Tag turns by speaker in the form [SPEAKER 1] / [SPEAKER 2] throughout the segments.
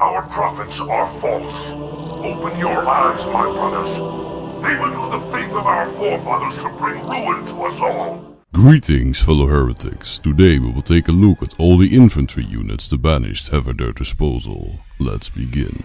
[SPEAKER 1] Our prophets are false. Open your eyes, my brothers. They will use the faith of our forefathers to bring ruin to us all.
[SPEAKER 2] Greetings, fellow heretics. Today we will take a look at all the infantry units the Banished have at their disposal. Let's begin.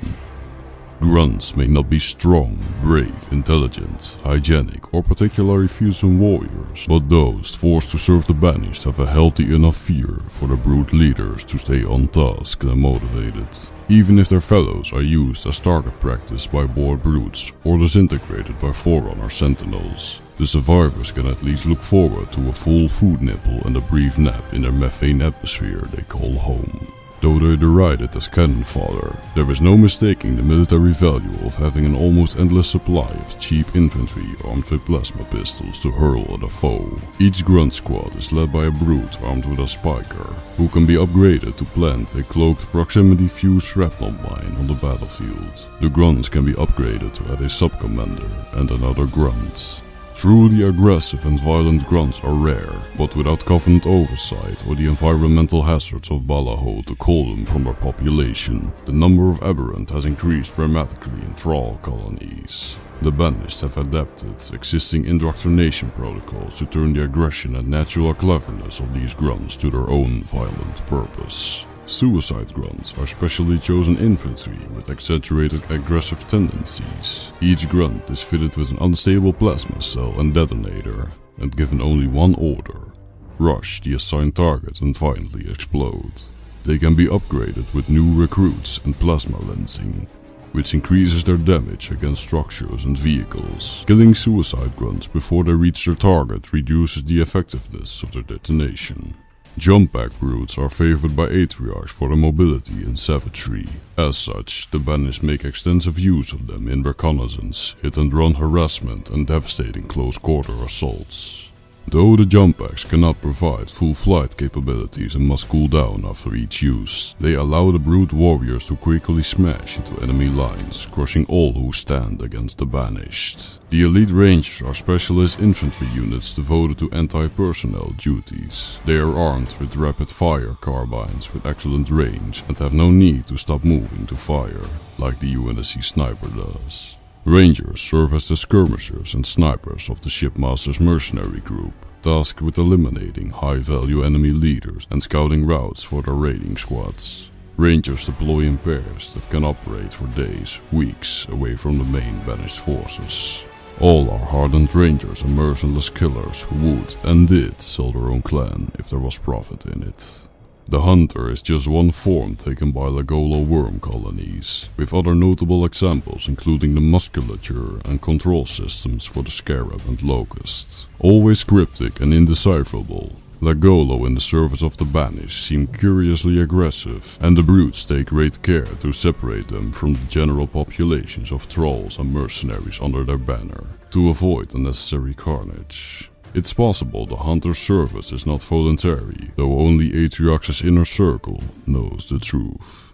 [SPEAKER 2] Grunts may not be strong, brave, intelligent, hygienic or particularly fearsome warriors, but those forced to serve the Banished have a healthy enough fear for the brute leaders to stay on task and motivated. Even if their fellows are used as target practice by bored brutes or disintegrated by Forerunner sentinels, the survivors can at least look forward to a full food nibble and a brief nap in their methane atmosphere they call home. Though they deride it as cannon fodder, there is no mistaking the military value of having an almost endless supply of cheap infantry armed with plasma pistols to hurl at a foe. Each grunt squad is led by a brute armed with a spiker, who can be upgraded to plant a cloaked proximity-fused shrapnel mine on the battlefield. The grunts can be upgraded to add a sub-commander and another grunt. Truly aggressive and violent grunts are rare, but without Covenant oversight or the environmental hazards of Balaho to cull them from their population, the number of aberrant has increased dramatically in Thrall colonies. The Banished have adapted existing indoctrination protocols to turn the aggression and natural cleverness of these grunts to their own violent purpose. Suicide grunts are specially chosen infantry with exaggerated aggressive tendencies. Each grunt is fitted with an unstable plasma cell and detonator, and given only one order: rush the assigned target and violently explode. They can be upgraded with new recruits and plasma lensing, which increases their damage against structures and vehicles. Killing suicide grunts before they reach their target reduces the effectiveness of their detonation. Jump-back brutes are favored by Atriarchs for their mobility and savagery. As such, the Banished make extensive use of them in reconnaissance, hit-and-run harassment and devastating close-quarter assaults. Though the jump-backs cannot provide full flight capabilities and must cool down after each use, they allow the brute warriors to quickly smash into enemy lines, crushing all who stand against the Banished. The elite rangers are specialist infantry units devoted to anti-personnel duties. They are armed with rapid-fire carbines with excellent range and have no need to stop moving to fire, like the UNSC sniper does. Rangers serve as the skirmishers and snipers of the shipmaster's mercenary group, tasked with eliminating high-value enemy leaders and scouting routes for their raiding squads. Rangers deploy in pairs that can operate for days, weeks away from the main Banished forces. All are hardened rangers and merciless killers who would and did sell their own clan if there was profit in it. The Hunter is just one form taken by Lagolo worm colonies, with other notable examples including the musculature and control systems for the Scarab and Locust. Always cryptic and indecipherable, Lagolo in the service of the Banished seem curiously aggressive, and the brutes take great care to separate them from the general populations of thralls and mercenaries under their banner, to avoid unnecessary carnage. It's possible the Hunter's service is not voluntary, though only Atriarch's inner circle knows the truth.